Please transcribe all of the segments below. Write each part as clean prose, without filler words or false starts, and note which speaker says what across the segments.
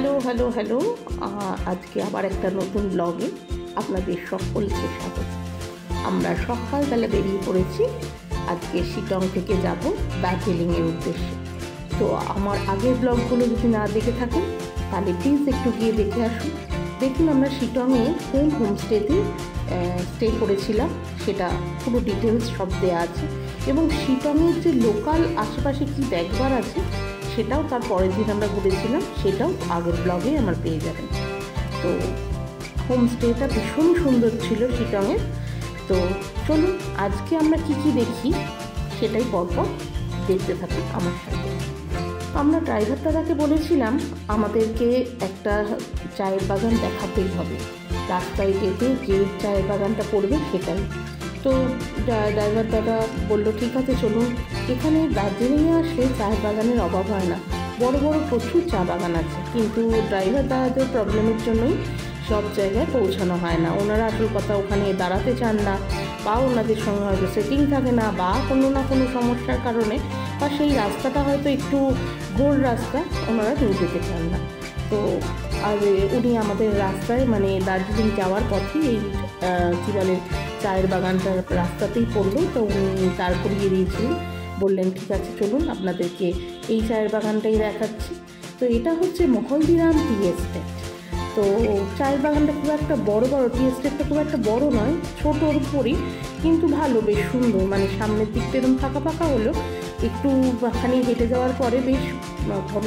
Speaker 1: Hello hello hello আজকে আবার একটা নতুন ব্লগে আপনাদের সকলকে স্বাগত। আমরা সকালবেলা বেরিয়ে পড়েছি আজকে শিলং থেকে যাব দার্জিলিংয়ের উদ্দেশ্যে। তো আমার আগের ব্লগগুলো যদি না দেখে থাকেন তাহলে প্লিজ একটু গিয়ে দেখে আসুন। দেখুন আমরা শিলংয়ে কোন হোমস্টেতে স্টে করেছিলাম সেটা পুরো ডিটেলস সব দেওয়া আছে, এবং শিলংয়ের যে লোকাল আশেপাশে কী দেখবার আছে সেটাও তার পরের দিন আমরা ঘুরেছিলাম, সেটাও আগের ব্লগে আমার পেয়ে যাবেন। তো হোমস্টেটা ভীষণ সুন্দর ছিল শিলংয়ের। তো চলুন আজকে আমরা কি কি দেখি সেটাই পরপর দেখতে থাকি আমার সাথে। আমরা ড্রাইভার দাদাকে বলেছিলাম আমাদেরকে একটা চায়ের বাগান দেখাতেই হবে, রাস্তায় যেতে যে চায়ের বাগানটা পড়বে সেটাই। তো ড্রাইভার দাদা বললো ঠিক আছে চলুন। এখানে দার্জিলিংয়ে আসলে চায়ের বাগানের অভাব হয় না, বড় বড় প্রচুর চা বাগান আছে, কিন্তু ড্রাইভার দাদাদের প্রবলেমের জন্যই সব জায়গায় পৌঁছানো হয় না। ওনারা আসল কথা ওখানে দাঁড়াতে চান না, বা ওনাদের সঙ্গে হয়তো সেটিং থাকে না, বা কোনো না কোনো সমস্যার কারণে, বা সেই রাস্তাটা হয়তো একটু গোল রাস্তা, ওনারা নিয়ে যেতে চান না। তো আর উনি আমাদের রাস্তায় মানে দার্জিলিং যাওয়ার পথে এই কী বলে চায়ের বাগানটার রাস্তাতেই পড়লো। তো উনি তার করিয়ে দিয়েছিলেন, বললেন ঠিক আছে চলুন আপনাদেরকে এই চায়ের বাগানটাই দেখাচ্ছি। তো এটা হচ্ছে মহলদিরাম টি এস্টেট। তো চায়ের বাগানটা খুব একটা বড় টি এস্টেটটা খুব একটা বড় নয়, ছোটোর উপরই, কিন্তু ভালো, বেশ সুন্দর। মানে সামনের দিকটা এরকম ফাঁকা ফাঁকা হলো, একটু খানি হেঁটে যাওয়ার পরে বেশ ঘন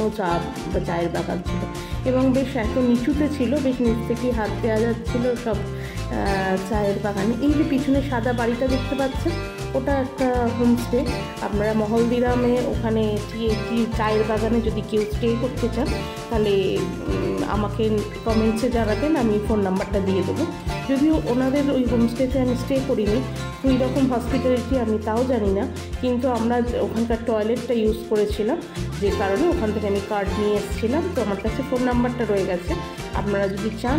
Speaker 1: চায়ের বাগান ছিল, এবং বেশ এত নিচুতে ছিল, বেশ নিচ থেকেই হাত দেওয়া যাচ্ছিল সব চায়ের বাগানে। এই যে পিছনে সাদা বাড়িটা দেখতে পাচ্ছেন ওটা একটা হোমস্টে। আপনারা মহলদিরামে ওখানে চায়ের বাগানে যদি কেউ স্টে করতে চান তাহলে আমাকে কমেন্টসে জানাবেন, আমি ফোন নাম্বারটা দিয়ে দেবো। যদিও ওনাদের ওই হোমস্টেতে আমি স্টে করিনি, ওই রকম হসপিটালিটি আমি তাও জানি না, কিন্তু আমরা ওখানকার টয়লেটটা ইউজ করেছিলাম, যে কারণে ওখান থেকে আমি কার্ড নিয়ে এসেছিলাম। তো আমার কাছে ফোন নাম্বারটা রয়ে গেছে, আপনারা যদি চান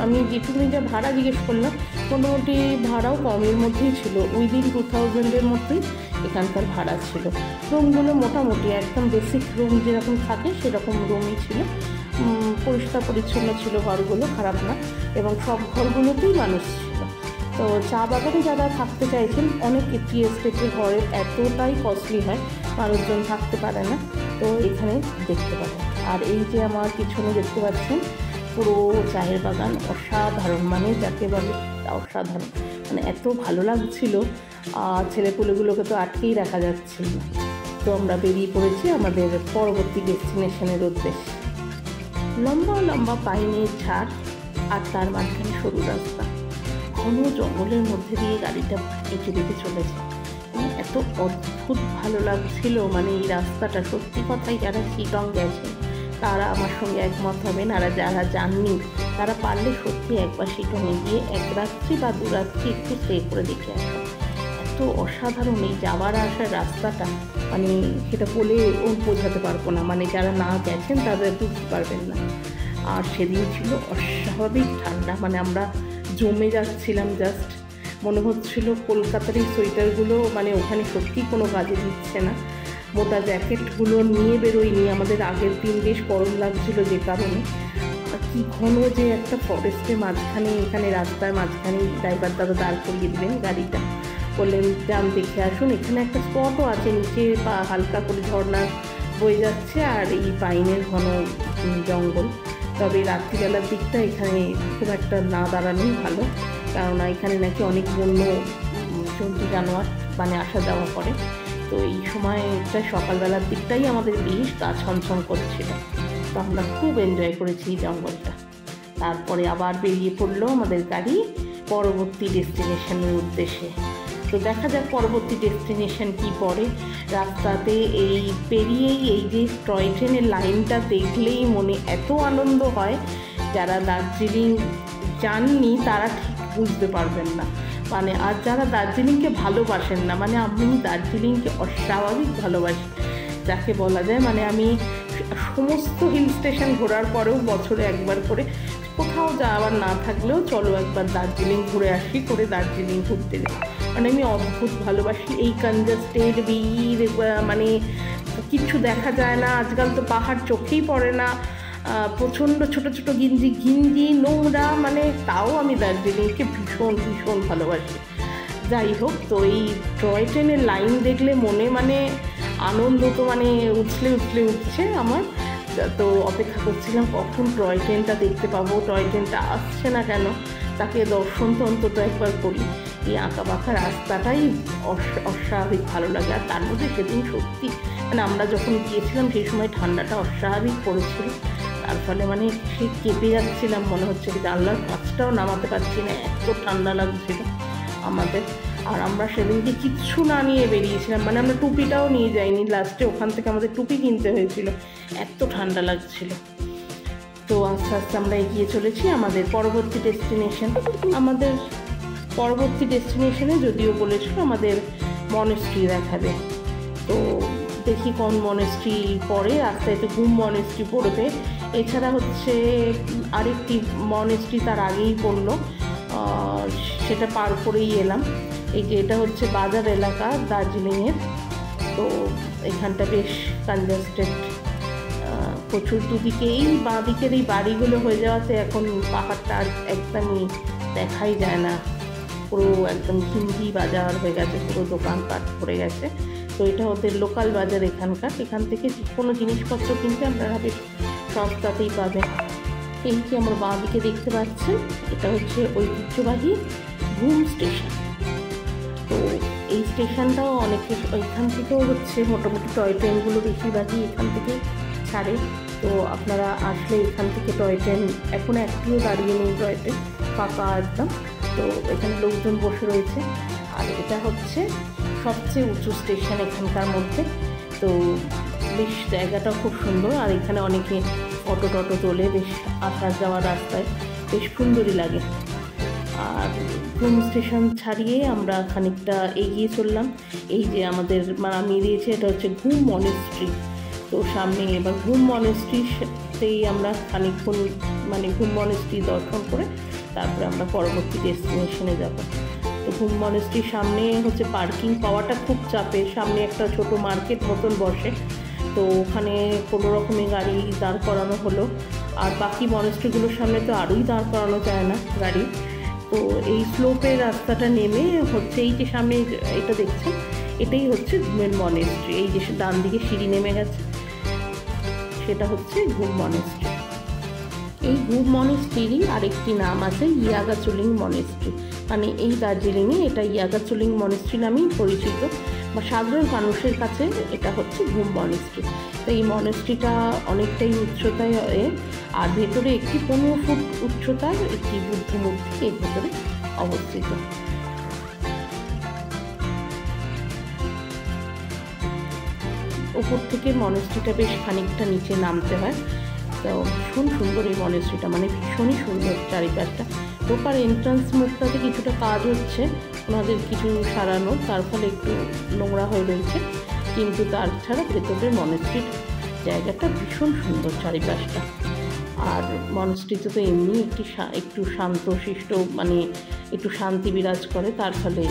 Speaker 1: আমি যেটুকুনি যা ভাড়া জিজ্ঞেস করলাম মোটামুটি ভাড়াও কমের মধ্যেই ছিল, উইদিন 2000-এর মধ্যেই এখানকার ভাড়া ছিল। রুমগুলো মোটামুটি একদম বেসিক রুম যেরকম থাকে সেরকম রুমই ছিল, পরিষ্কার পরিচ্ছন্ন ছিল ঘরগুলো, খারাপ না, এবং সব ঘরগুলোতেই মানুষ ছিল। তো চা বাগানে যারা থাকতে চাইছেন, অনেক টি এস্টেটের ঘরে এতটাই কস্টলি হয় মানুষজন থাকতে পারে না, তো এখানে দেখতে পারেন। আর এই যে আমার পিছনে দেখতে পাচ্ছেন পুরো চায়ের বাগান, অসাধারণ, মানে যাকে বলে অসাধারণ, মানে এত ভালো লাগছিল, ছেলেপুলেগুলোকে তো আটকেই রাখা যাচ্ছিল না। তো আমরা বেরিয়ে পড়েছি আমাদের পরবর্তী ডেস্টিনেশনের উদ্দেশ্যে। লম্বা লম্বা পাইনের ঝাড় আর তার মাঝখানে সরু রাস্তা, ঘন জঙ্গলের মধ্যে দিয়ে গাড়িটা এঁকে দিকে চলেছে, এত অদ্ভুত ভালো লাগছিল। মানে এই রাস্তাটা সত্যি কথাই যারা শিলং গেছে তারা আমার সঙ্গে একমত হবেন, আর যারা যাননি তারা পারলে সত্যি একবার শিলংয়ে গিয়ে এক রাত্রি বা দু রাত্রি একটু স্টে করে দেখে আসুন। এত অসাধারণ এই যাওয়ার আসার রাস্তাটা, মানে সেটা বলে বোঝাতে পারবো না, মানে যারা না গেছেন তাদের বুঝতে পারবেন না। আর সেদিন ছিল অস্বাভাবিক ঠান্ডা, মানে আমরা জমে যাচ্ছিলাম, জাস্ট মনে হচ্ছিল কলকাতার এই সোয়েটারগুলো মানে ওখানে সত্যি কোনো কাজে দিচ্ছে না। মোটা জ্যাকেটগুলো নিয়ে বেরোয়নি, আমাদের আগের দিন বেশ গরম লাগছিল, যে কারণে কি ঘন যে একটা ফরেস্টের মাঝখানে, এখানে রাস্তার মাঝখানে ড্রাইভার দাদা দাঁড় করিয়ে দিলেন গাড়িটা, বললেন যান দেখে আসুন। এখানে একটা স্পটও আছে, নিচে বা হালকা করে ঝর্ণা বয়ে যাচ্ছে, আর এই পাইনের ঘন জঙ্গল। তবে রাত্রিবেলার দিকটা এখানে খুব একটা না দাঁড়ানোই ভালো, কেননা এখানে নাকি অনেক বন্য জন্তু জানোয়ার মানে আসা যাওয়া করে। তো এই সময়টা সকালবেলার দিকটাই আমাদের বেশ গা ছমছম করছিল, তো আমরা খুব এনজয় করেছি এই জঙ্গলটা। তারপরে আবার বেরিয়ে পড়লো আমাদের গাড়ি পরবর্তী ডেস্টিনেশনের উদ্দেশ্যে। তো দেখা যাক পরবর্তী ডেস্টিনেশন কি পড়ে। রাস্তাতে এই পেরিয়েই এই যে টয় ট্রেনের লাইনটা দেখলেই মনে এত আনন্দ হয়, যারা দার্জিলিং যাননি তারা ঠিক বুঝতে পারবেন না, মানে আর যারা দার্জিলিংকে ভালোবাসেন না, মানে আমি দার্জিলিংকে অস্বাভাবিক ভালোবাসি যাকে বলা যায়। মানে আমি সমস্ত হিল স্টেশন ঘোরার পরেও বছরে একবার করে, কোথাও যাওয়ার না থাকলেও চলো একবার দার্জিলিং ঘুরে আসি করে দার্জিলিং ঘুরতে যাই, মানে আমি অদ্ভুত ভালোবাসি। এই কনজাস্টেড ভিড়, মানে কিচ্ছু দেখা যায় না, আজকাল তো পাহাড় চোখেই পড়ে না, প্রচণ্ড ছোট ছোট ঘিঞ্জি নোংরা, মানে তাও আমি দার্জিলিংকে ভীষণ ভীষণ ভালোবাসি। যাই হোক, তো এই টয় ট্রেনের লাইন দেখলে মনে মানে আনন্দ তো মানে উছলে উঠছে আমার। তো অপেক্ষা করছিলাম কখন টয় ট্রেনটা দেখতে পাবো, টয় ট্রেনটা আসছে না কেন, তাকে দর্শন তো অন্তত একবার করি। এই আঁকা বাঁকা রাস্তাটাই অস্বাভাবিক ভালো লাগে। আর তার মধ্যে সেদিন সত্যি মানে আমরা যখন গিয়েছিলাম সেই সময় ঠান্ডাটা অস্বাভাবিক পড়েছিল, তার ফলে মানে সে কেঁপে যাচ্ছিলাম, মনে হচ্ছে কি জানলার কাঁচটাও নামাতে পারছি না, এত ঠান্ডা লাগছিল আমাদের। আর আমরা সেদিনকে কিচ্ছু না নিয়ে বেরিয়েছিলাম, মানে আমরা টুপিটাও নিয়ে যাইনি, লাস্টে ওখান থেকে আমাদের টুপি কিনতে হয়েছিল, এত ঠান্ডা লাগছিল। তো আস্তে আস্তে আমরা এগিয়ে চলেছি আমাদের পরবর্তী ডেস্টিনেশন। আমাদের পরবর্তী ডেস্টিনেশনে যদিও বলেছিল আমাদের মনেস্ট্রি দেখাবে, তো দেখি কোন মনেস্ট্রি পড়ে। রাস্তায় তো ঘুম মনেস্ট্রি পড়বে, এছাড়া হচ্ছে আরেকটি মনেস্ট্রি তার আগেই পড়লো, সেটা পার করেই এলাম। এই যে এটা হচ্ছে বাজার এলাকা দার্জিলিংয়ের, তো এখানটা বেশ কনজেস্টেড, প্রচুর দুদিকেই বাঁ দিকের এই বাড়িগুলো হয়ে যাওয়াতে এখন পাহাড়টা একদমই দেখাই যায় না, পুরো একদম ঘিঞ্জি বাজার হয়ে গেছে, পুরো দোকানপাট পড়ে গেছে। তো এটা ওদের লোকাল বাজার এখানকার, এখান থেকে কোনো জিনিসপত্র কিনতে আপনারা বেশ সস্তাতেই পাবেন। এই যে আমার বাঁ দিকে দেখতে পাচ্ছেন, এটা হচ্ছে ঐতিহ্যবাহী ঘুম স্টেশন। তো এই স্টেশনটাও অনেকে এখান থেকেও হচ্ছে মোটামুটি টয় ট্রেনগুলো বেশিরভাগই এখান থেকে ছাড়ে। তো আপনারা আসলে এখান থেকে টয় ট্রেন, এখন একটিও দাঁড়িয়ে নেই টয় ট্রেন, ফাঁকা একদম। তো এখানে লোকজন বসে রয়েছে, আর এটা হচ্ছে সবচেয়ে উঁচু স্টেশন এখানকার মধ্যে। তো বেশ জায়গাটা খুব সুন্দর, আর এখানে অনেকে অটো টটো তোলে, বেশ আসা যাওয়ার রাস্তায় বেশ সুন্দরই লাগে। আর ঘুম স্টেশন ছাড়িয়ে আমরা খানিকটা এগিয়ে চললাম। এই যে আমাদের নামিয়ে দিয়েছে, এটা হচ্ছে ঘুম মনেস্ট্রি। তো সামনে এবার ঘুম মনেস্ট্রিতেই আমরা খানিকক্ষণ মানে ঘুম মনেস্ট্রি দর্শন করে তারপরে আমরা পরবর্তী ডেস্টিনেশনে যাব। তো ঘুম মনেস্ট্রির সামনে হচ্ছে পার্কিং পাওয়াটা খুব চাপের, সামনে একটা ছোট মার্কেট মতন বসে, তো ওখানে কোনো রকমে গাড়ি দাঁড় করানো হলো। আর বাকি মনেস্ট্রিগুলোর সামনে তো আরোই দাঁড় করানো যায় না গাড়ি। তো এই স্লোপের রাস্তাটা নেমে হচ্ছে এই যে সামনে এটা দেখছেন, এটাই হচ্ছে ঘুমের মনেস্ট্রি। এই যে ডান দিকে সিঁড়ি নেমে গেছে, সেটা হচ্ছে ঘুম মনেস্ট্রি। এই ঘুম মনেস্ট্রিরই আরেকটি নাম আছে ইয়াগাচুলিং মনেস্ট্রি, মানে এই দার্জিলিংয়ে এটা ইয়াগাচুলিং মনেস্ট্রি নামেই পরিচিত, বা সাধারণ মানুষের কাছে এটা হচ্ছে ঘুম মনেস্ট্রি। তো এই মনেস্ট্রিটা অনেকটাই উচ্চতায়, আর ভেতরে একটি 15 ফুট উচ্চতার একটি বুদ্ধ মূর্তি এর ভেতরে অবস্থিত। ওপর থেকে মনেস্ট্রিটা বেশ খানিকটা নিচে নামতে হয়। তো ভীষণ সুন্দর এই মনেস্ট্রিটা, মানে ভীষণই সুন্দর চারিপাশটা। ঢোকার এন্ট্রান্স মুখটাতে কিছুটা কাজ হচ্ছে ওনাদের কিছু সারানো, তার ফলে একটু নোংরা হয়ে রয়েছে, কিন্তু তার ছাড়া ভেতরের মনেস্ট্রির জায়গাটা ভীষণ সুন্দর চারিপাশটা। আর মনেস্ট্রিতে তো এমনি একটু শান্ত শিষ্ট, মানে একটু শান্তি বিরাজ করে, তার ফলে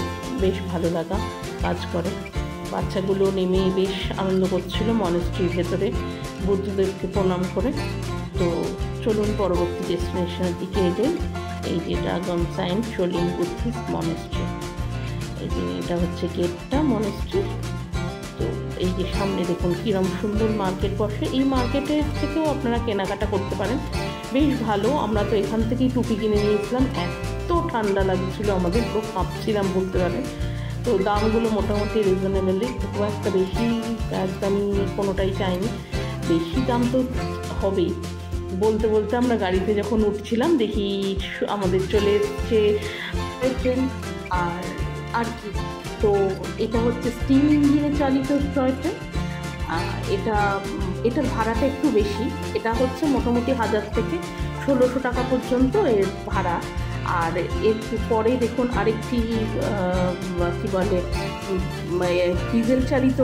Speaker 1: বেশ ভালো লাগা কাজ করে। বাচ্চাগুলো নেমে বেশ আনন্দ করছিল মনেস্ট্রির ভেতরে বুদ্ধদেবকে প্রণাম করে। তো চলুন পরবর্তী ডেস্টিনেশনের দিকে এগোই। এই যে ড্রাগন সাইন শোলিং বুদ্ধিস্ট মনেস্ট্রি, এই যে এটা হচ্ছে গেটটা মনেস্ট্রির। তো এই যে সামনে দেখুন কীরকম সুন্দর মার্কেট বসে, এই মার্কেটের থেকেও আপনারা কেনাকাটা করতে পারেন, বেশ ভালো। আমরা তো এখান থেকেই টুপি কিনে নিয়েছিলাম, এত ঠান্ডা লাগছিল আমাদের, পুরো কাঁপছিলাম বলতে পারেন। তো দামগুলো মোটামুটি রিজনেবলি, খুব একটা বেশি একদমই কোনোটাই চাইনি, বেশি দাম তো হবেই। বলতে বলতে আমরা গাড়িতে যখন উঠছিলাম দেখি আমাদের চলে এসছে ট্রেন, আর কি। তো এটা হচ্ছে স্টিম ইঞ্জিনে চালিত টয় ট্রেন। এটার ভাড়াটা একটু বেশি, এটা হচ্ছে মোটামুটি 1000 থেকে 1600 টাকা পর্যন্ত এর ভাড়া। আর এর পরে দেখুন আরেকটি কী বলে ডিজেল চালিত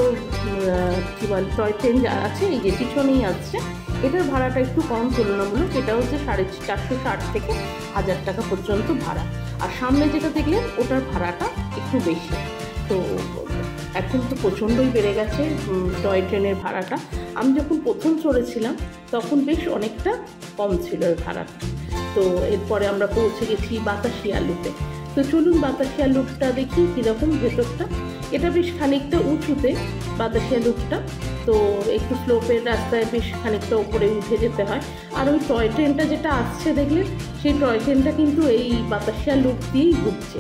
Speaker 1: কী বলে টয় ট্রেন আছে, এই যে পিছনেই আসছে, এটার ভাড়াটা একটু কম তুলনামূলক, এটা হচ্ছে 460 থেকে 1000 টাকা পর্যন্ত ভাড়া। আর সামনে যেটা দেখলেন ওটার ভাড়াটা একটু বেশি। তো এখন তো প্রচণ্ডই বেড়ে গেছে টয় ট্রেনের ভাড়াটা। আমি যখন প্রথম চড়েছিলাম তখন বেশ অনেকটা কম ছিল এর ভাড়াটা। তো এরপরে আমরা পৌঁছে গেছি বাতাসিয়া লুপে। তো চলুন বাতাসিয়া লুপটা দেখি কীরকম ভেতরটা। এটা বেশ খানিকটা উঁচুতে বাতাসিয়া লুপটা, তো একটু স্লোপের রাস্তায় বেশ খানিকটা উপরে উঠে যেতে হয়। আর ওই টয় ট্রেনটা যেটা আসছে দেখলেন, সেই টয় ট্রেনটা কিন্তু এই বাতাসিয়া লুপ দিয়েই ঘুরছে,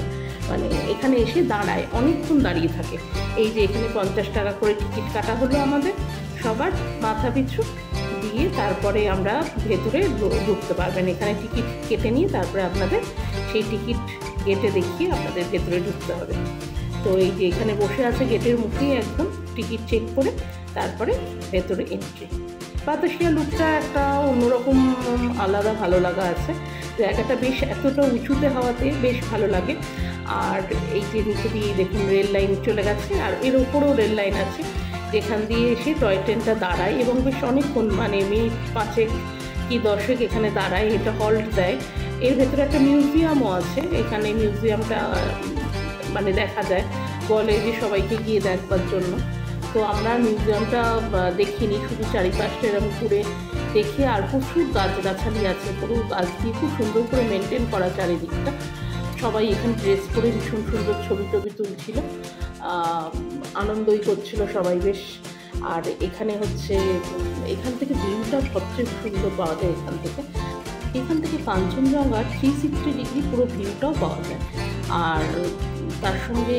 Speaker 1: মানে এখানে এসে দাঁড়ায়, অনেকক্ষণ দাঁড়িয়ে থাকে। এই যে এখানে 50 টাকা করে টিকিট কাটা হলো আমাদের সবার মাথা পিছু দিয়ে, তারপরে আমরা ভেতরে ঢুকতে পারবেন। এখানে টিকিট কেটে নিয়ে তারপরে আপনাদের সেই টিকিট গেটে দেখিয়ে আপনাদের ভেতরে ঢুকতে হবে। তো এই যে এখানে বসে আছে গেটের মুখেই একদম টিকিট চেক করে তারপরে ভেতরে এন্ট্রি। বাতাসিয়া লুপটা একটা অন্যরকম আলাদা ভালো লাগা আছে, জায়গাটা বেশ এতটা উঁচুতে হওয়াতে বেশ ভালো লাগে। আর এই যে নিচে দিয়ে দেখুন রেল লাইন চলে গেছে, আর এর ওপরেও রেল লাইন আছে যেখান দিয়ে এসে টয় ট্রেনটা দাঁড়ায় এবং বেশ অনেকক্ষণ, মানে মিনিট 5 কি 10 এখানে দাঁড়ায়, এটা হল্ট দেয়। এর ভেতরে একটা মিউজিয়ামও আছে, এখানে মিউজিয়ামটা মানে দেখা যায়, বলে যে সবাইকে গিয়ে দেখবার জন্য। তো আমরা মিউজিয়ামটা দেখিনি, শুধু চারিপাশটা এরকম ঘুরে দেখে। আর প্রচুর গাছগাছালি আছে, পুরো গাছ দিয়ে খুব সুন্দর করে মেনটেন করা চারিদিকটা। সবাই এখানে ড্রেস করে ভীষণ সুন্দর ছবি টবি তুলছিল, আনন্দই করছিল সবাই বেশ। আর এখানে হচ্ছে এখান থেকে ভিউটা সবচেয়ে সুন্দর পাওয়া যায়। এখান থেকে কাঞ্চনজঙ্ঘা 360 ডিগ্রি পুরো ভিউটাও পাওয়া যায়। আর তার সঙ্গে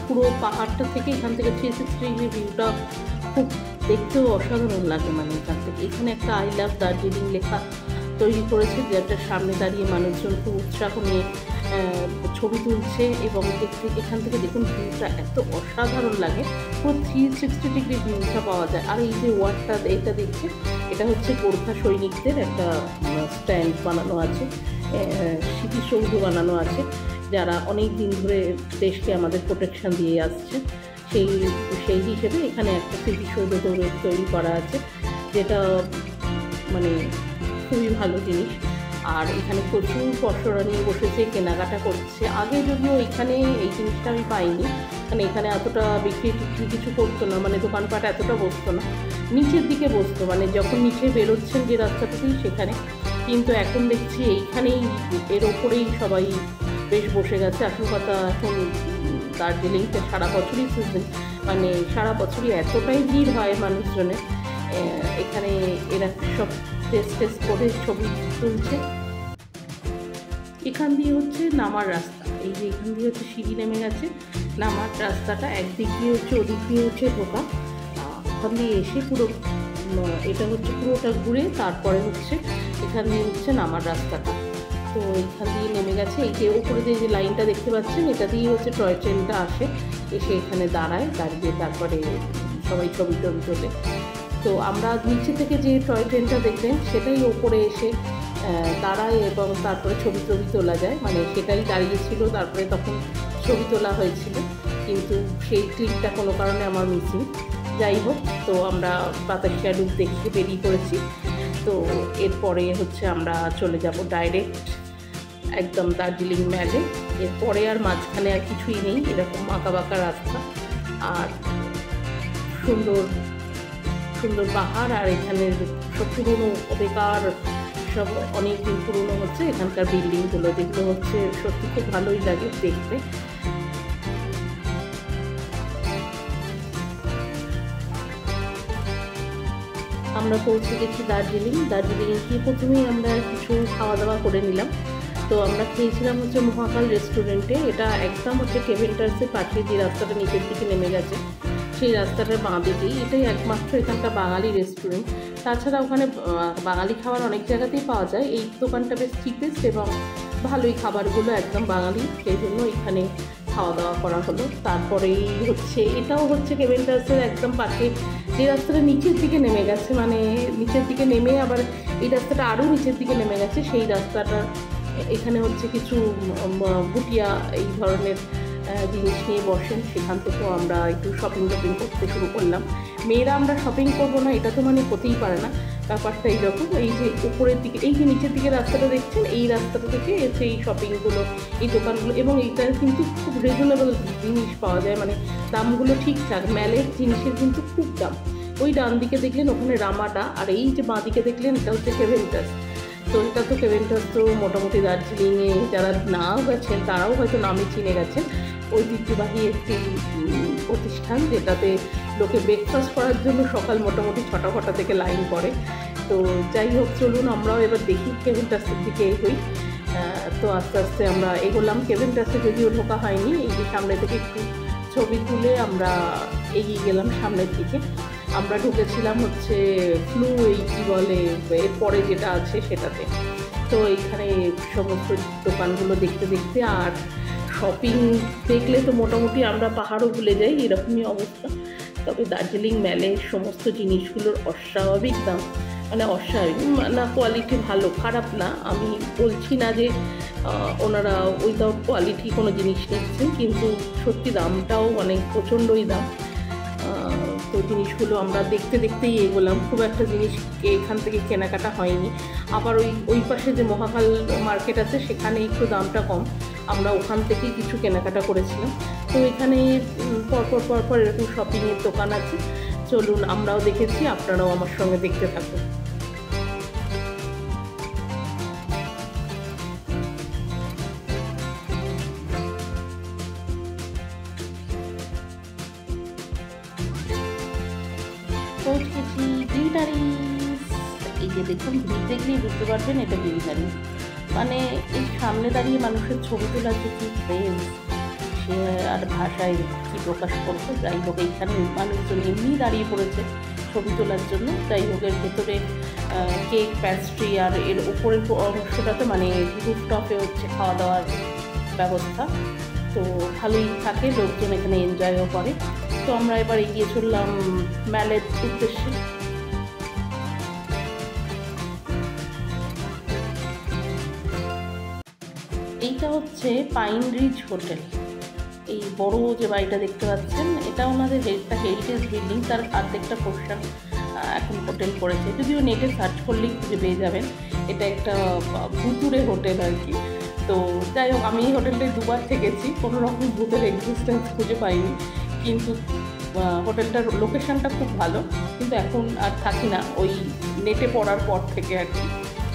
Speaker 1: পুরো পাহাড়টা থেকে এখান থেকে 360 ডিগ্রি ভিউটা খুব দেখতেও অসাধারণ লাগে। মানে এখানে একটা আই লাভ দার্জিলিং লেখা তৈরি করেছে, যেটার সামনে দাঁড়িয়ে মানুষজন খুব উৎসাহ নিয়ে ছবি তুলছে। এবং এখান থেকে দেখুন ভিউটা এত অসাধারণ লাগে, পুরো 360 ডিগ্রি ভিউটা পাওয়া যায়। আর এই যে ওয়ার্ডটা এটা দেখছে, এটা হচ্ছে গোর্খা সৈনিকদের একটা স্ট্যান্ড বানানো আছে, স্মৃতিসৌধ বানানো আছে, যারা অনেক দিন ধরে দেশকে আমাদের প্রোটেকশন দিয়ে আসছে। সেই হিসেবে এখানে একটা স্মৃতিসৌধ তৈরি করা আছে, যেটা মানে খুবই ভালো জিনিস। আর এখানে প্রচুর পসরা নিয়ে বসেছে, কেনাকাটা করছে। আগে যদিও এখানে এই জিনিসটা আমি পাইনি, মানে এখানে এতটা বিক্রি কিছু করতো না, মানে দোকানপাট এতটা বসতো না, নিচের দিকে বসতো, মানে যখন নিচে বেরোচ্ছেন যে রাস্তাটাতেই সেখানে। কিন্তু এখন দেখছি এইখানেই এর ওপরেই সবাই বেশ বসে গেছে। আসল কথা, এখন দার্জিলিংতে সারা বছরই সিজন, মানে সারা বছরই এতটাই ভিড় হয় মানুষজনের, এখানে এরা সব টেস্ট করে ছবি তুলছে। এখান দিয়ে হচ্ছে নামার রাস্তা, এই যে এখান দিয়ে হচ্ছে সিঁড়ি নেমে গেছে, নামার রাস্তাটা একদিক দিয়ে হচ্ছে, ওদিক দিয়ে হচ্ছে ঢোকা। ওখান দিয়ে এসে পুরো এটা হচ্ছে পুরোটা ঘুরে তারপরে হচ্ছে এখান দিয়ে হচ্ছে নামার রাস্তাটা। তো এখান দিয়ে নেমে গেছে, এই যে উপরে যে লাইনটা দেখতে পাচ্ছেন, এটা দিয়ে হচ্ছে টয় ট্রেনটা আসে, এসে এখানে দাঁড়ায়, দাঁড়িয়ে তারপরে সবাই ছবি টবি তোলে। তো আমরা নিচে থেকে যে টয় ট্রেনটা দেখবেন সেটাই ওপরে এসে দাঁড়ায় এবং তারপরে ছবি টবি তোলা যায়, মানে সেটাই দাঁড়িয়েছিল, তারপরে তখন ছবি তোলা হয়েছিল, কিন্তু সেই ক্লিপটা কোনো কারণে আমার মিসিং। যাই হোক, তো আমরা বাতাসিয়া লুপ দেখে বেরিয়ে পড়েছি। তো এরপরে হচ্ছে আমরা চলে যাব ডাইরেক্ট একদম দার্জিলিং ম্যালে। এরপরে আর মাঝখানে আর কিছুই নেই, এরকম আঁকা বাঁকা রাস্তা আর সুন্দর সুন্দর পাহাড়। আর এখানের সব পুরোনো বেকার, সব অনেক দিন পুরোনো হচ্ছে এখানকার বিল্ডিংগুলো, যেগুলো হচ্ছে সত্যি খুব ভালোই লাগে দেখতে। আমরা পৌঁছে গেছি দার্জিলিংয়ে গিয়ে প্রথমেই আমরা কিছু খাওয়া দাওয়া করে নিলাম। তো আমরা খেয়েছিলাম হচ্ছে মহাকাল রেস্টুরেন্টে, এটা একদম হচ্ছে কেভেন্টার্সের পাশে যে রাস্তাটা নিচের দিকে নেমে গেছে সেই রাস্তাটার বাঁ দিকেই, এটাই একমাত্র এখানকার বাঙালি রেস্টুরেন্ট। তাছাড়া ওখানে বাঙালি খাবার অনেক জায়গাতেই পাওয়া যায়, এই দোকানটা বেশ চিপেস্ট এবং ভালোই, খাবারগুলো একদম বাঙালি, সেই জন্য এখানে খাওয়া দাওয়া করা হলো। তারপরেই হচ্ছে এটাও হচ্ছে কেভেন্টার্সের একদম পাশে, যে রাস্তাটা নিচের দিকে নেমে গেছে, মানে নিচের দিকে নেমে আবার এই রাস্তাটা আরও নিচের দিকে নেমে গেছে, সেই রাস্তাটা এখানে হচ্ছে কিছু ভুটিয়া এই ধরনের জিনিস নিয়ে বসেন, সেখান থেকেও আমরা একটু শপিং করতে শুরু করলাম। মেয়েরা আমরা শপিং করবো না এটা তো মানে হতেই পারে না, ব্যাপারটা এইরকম। এই যে উপরের দিকে, এই যে নিচের দিকে রাস্তাটা দেখছেন, এই রাস্তাটা থেকে সেই শপিংগুলো, এই দোকানগুলো, এবং এইটা কিন্তু খুব রিজনেবল জিনিস পাওয়া যায়, মানে দামগুলো ঠিকঠাক। ম্যালের জিনিসের কিন্তু খুব দাম। ওই ডান দিকে দেখলেন ওখানে রামাডা, আর এই যে বাঁ দিকে দেখলেন এটা হচ্ছে কেভেন্টাস। তো এটা তো কেভেন্টাস তো মোটামুটি দার্জিলিংয়ে যারা নাও গেছেন তারাও হয়তো নামে চিনে গেছেন। ঐতিহ্যবাহী একটি প্রতিষ্ঠান, যেটাতে লোকে ব্রেকফাস্ট করার জন্য সকাল মোটামুটি 6টা থেকে লাইন করে। তো যাই হোক, চলুন আমরাও এবার দেখি কেভেন্টাসের দিকে এগোই। তো আস্তে আস্তে আমরা এগোলাম। কেভেন্টাসে যদিও ঢোকা হয়নি, এই যে সামনে থেকে একটু ছবি তুলে আমরা এগিয়ে গেলাম সামনের দিকে। আমরা ঢুকেছিলাম হচ্ছে ফ্লু, এই কী বলে এরপরে যেটা আছে সেটাতে। তো এইখানে সমস্ত দোকানগুলো দেখতে দেখতে আর শপিং দেখলে তো মোটামুটি আমরা পাহাড়ও ভুলে যাই, এরকমই অবস্থা। তবে দার্জিলিং ম্যালের সমস্ত জিনিসগুলোর অস্বাভাবিক দাম, মানে অস্বাভাবিক না, কোয়ালিটি ভালো খারাপ না, আমি বলছি না যে ওনারা উইদাউট কোয়ালিটি কোনো জিনিস নিচ্ছেন, কিন্তু সত্যি দামটাও অনেক প্রচণ্ডই দাম। তো জিনিসগুলো আমরা দেখতে দেখতেই এগোলাম, খুব একটা জিনিস এখান থেকে কেনাকাটা হয়নি। আবার ওই পাশে যে মহাকাল মার্কেট আছে সেখানে একটু দামটা কম, আমরা ওখান থেকেই কিছু কেনাকাটা করেছিলাম। তো এখানে পরপর এরকম শপিংয়ের দোকান আছে, চলুন আমরাও দেখেছি, আপনারাও আমার সঙ্গে দেখতে থাকুন। পৌঁছে গেছি গ্লিটারিস। এই যে দেখুন, ভিড় দেখলেই বুঝতে পারবেন এটা গ্লিটারিস। মানে এই সামনে দাঁড়িয়ে মানুষের ছবি তোলার যে কী ক্রেজ, সে আর ভাষায় কী প্রকাশ করবো। যাই হোক, এইখানে মানুষজন এমনি দাঁড়িয়ে পড়েছে ছবি তোলার জন্য। যাই হোক, এর ভেতরে কেক, প্যাস্ট্রি, আর এর উপরের অংশটাতে মানে রুফটপে হচ্ছে খাওয়া দাওয়ার ব্যবস্থা। তো ভালোই থাকে, লোকজন এখানে এনজয়ও করে। তো আমরা এবার এগিয়ে চললাম ম্যালের উদ্দেশ্যে। এইটা হচ্ছে পাইন রিজ হোটেল। এই বড় যে বাড়িটা দেখতে পাচ্ছেন, এটা ওনাদের একটা হেরিটেজ বিল্ডিং, তার অর্ধেকটা পোর্শন এখন হোটেল করেছে। যদিও নেটে সার্চ করলেই খুঁজে পেয়ে যাবেন, এটা একটা ভুতুরে হোটেল আর কি। তো যাই হোক, আমি এই হোটেলটায় দুবার থেকেছি, কোনো রকম ভূতের এক্সিস্টেন্স খুঁজে পাইনি, কিন্তু হোটেলটার লোকেশনটা খুব ভালো। কিন্তু এখন আর থাকি না, ওই নেটে পড়ার পর থেকে আর কি।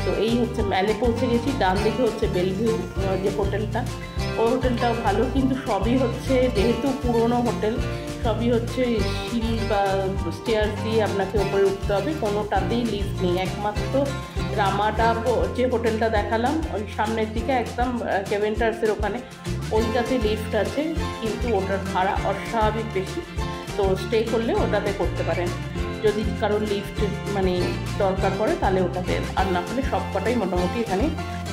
Speaker 1: তো এই হচ্ছে ম্যালে পৌঁছে গেছি। ডান দিকে হচ্ছে বেলভিউ যে হোটেলটা, ওই হোটেলটাও ভালো, কিন্তু সবই হচ্ছে যেহেতু পুরনো হোটেল, সবই হচ্ছে সিঁড়ি বা স্টেয়ার দিয়ে আপনাকে উপরে উঠতে হবে, কোনোটাতেই লিফট নেই। একমাত্র রামাডা যে হোটেলটা দেখালাম ওই সামনের দিকে একদম কেভেন্টার্সের ওখানে, ওইটাতে লিফট আছে, কিন্তু ওটার ভাড়া অস্বাভাবিক বেশি। তো স্টে করলে ওটাতে করতে পারেন, যদি কারোর লিফট মানে দরকার পড়ে তাহলে ওটাতে, আর না হলে সব কটাই মোটামুটি এখানে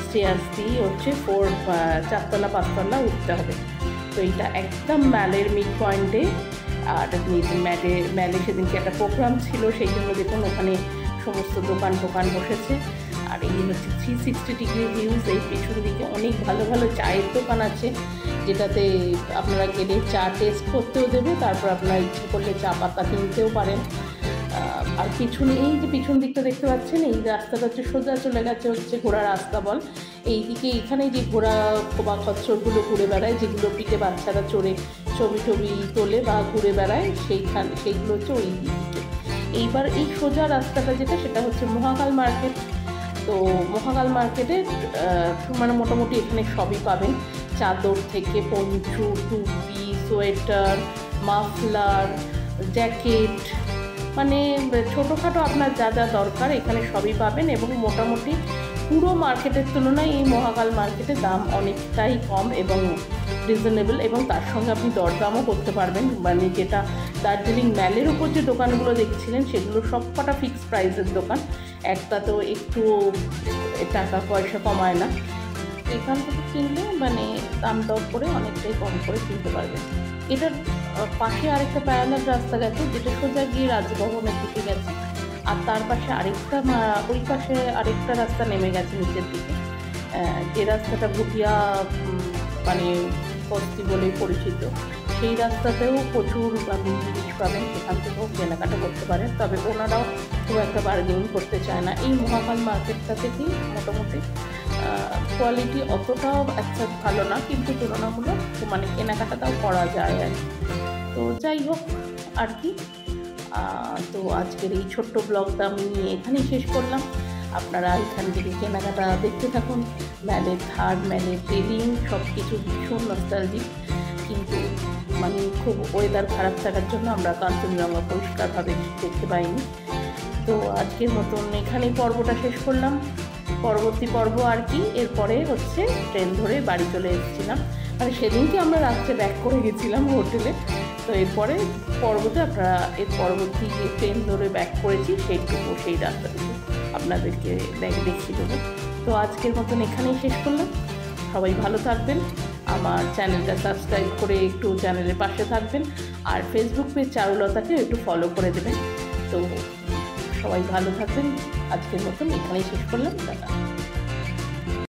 Speaker 1: স্টেয়ার্স দিয়ে হচ্ছে 4তলা 5তলা উঠতে হবে। তো এইটা একদম ম্যালের মিড পয়েন্টে। আর ম্যালে সেদিনকে একটা প্রোগ্রাম ছিল, সেই জন্য দেখুন ওখানে সমস্ত দোকান বসেছে। আর এই হচ্ছে 360 ডিগ্রি ভিউজ। এই পেছন দিকে অনেক ভালো ভালো চায়ের দোকান আছে, যেটাতে আপনারা গেলে চা টেস্ট করতেও দেবে, তারপর আপনারা ইচ্ছে করলে চা পাতা কিনতেও পারেন। আর পিছনে এই যে পিছন দিকটা দেখতে পাচ্ছেন, এই রাস্তাটা হচ্ছে সোজা চলে গেছে হচ্ছে ঘোড়া রাস্তা বল। এইদিকে এইখানে যে ঘোড়া বা খচ্চরগুলো ঘুরে বেড়ায়, যেগুলো পিঠে বাচ্চারা চড়ে ছবি তোলে বা ঘুরে বেড়ায়, সেইগুলো হচ্ছে ওই দিকে। এইবার এই সোজা রাস্তাটা যেটা, সেটা হচ্ছে মহাকাল মার্কেট। তো মহাকাল মার্কেটে মানে মোটামুটি এখানে সবই পাবেন, চাদর থেকে পঞ্চু, টুপি, সোয়েটার, মাফলার, জ্যাকেট, মানে ছোটোখাটো আপনার যা যা দরকার এখানে সবই পাবেন। এবং মোটামুটি পুরো মার্কেটের তুলনায় এই মহাকাল মার্কেটের দাম অনেকটাই কম এবং রিজনেবল, এবং তার সঙ্গে আপনি দরদামও করতে পারবেন। মানে যেটা দার্জিলিং ম্যালের উপর যে দোকানগুলো দেখছিলেন সেগুলো সব কটা ফিক্সড প্রাইসের দোকান, একটা তো একটু টাকা পয়সা কমায় না। এখান থেকে কিনলে মানে দাম দর করে অনেকটাই কম করে কিনতে পারবেন। এটার পাশে আরেকটা প্যারালাল রাস্তা গেছে, যেটা সোজা গিয়ে রাজভবনের দিকে গেছে, আর তার পাশে ওই পাশে আরেকটা রাস্তা নেমে গেছে নিচের দিকে, যে রাস্তাটা ভুটিয়া মানে বস্তি বলেই পরিচিত, সেই রাস্তাতেও প্রচুর জিনিস পাবেন, সেখান থেকেও কেনাকাটা করতে পারেন। তবে ওনারাও খুব একটা বার্গেনিং করতে চায় না। এই মহাকাল মার্কেটটা থেকেই মোটামুটি কোয়ালিটি অতটাও একটা ভালো না, কিন্তু তুলনামূলক মানে কেনাকাটাটাও করা যায় আর কি। তো যাই হোক আর কি, তো আজকের এই ছোট্ট ব্লগটা আমি এখানেই শেষ করলাম। আপনারা এখান থেকে কেনাকাটা দেখতে থাকুন। ম্যালের ধার, ম্যালের রেলিং সব কিছু ভীষণ নস্টালজিক, কিন্তু মানে খুব ওয়েদার খারাপ থাকার জন্য আমরা কাঞ্চনজঙ্ঘা পরিষ্কারভাবে দেখতে পাইনি। তো আজকের মতন এখানেই পর্বটা শেষ করলাম। পরবর্তী পর্ব আর কি, এরপরে হচ্ছে ট্রেন ধরে বাড়ি চলে এসেছিলাম। মানে সেদিনকে আমরা রাত্রে ব্যাক করে গেছিলাম হোটেলে। তো এরপরে পর্বতে আপনারা এর পরবর্তী যে ট্রেন ধরে ব্যাক করেছি সেইটুকু, সেই রাস্তাটুকু আপনাদেরকে দেখিয়ে দেবো। তো আজকের মতন এখানেই শেষ করলাম। সবাই ভালো থাকবেন, আমার চ্যানেলটা সাবস্ক্রাইব করে একটু চ্যানেলের পাশে থাকবেন, আর ফেসবুক পেজ চারুলতাকে একটু ফলো করে দেবেন। তো সবাই ভালো থাকবেন। আজকের মতন এখানেই শেষ করলাম। টাটা।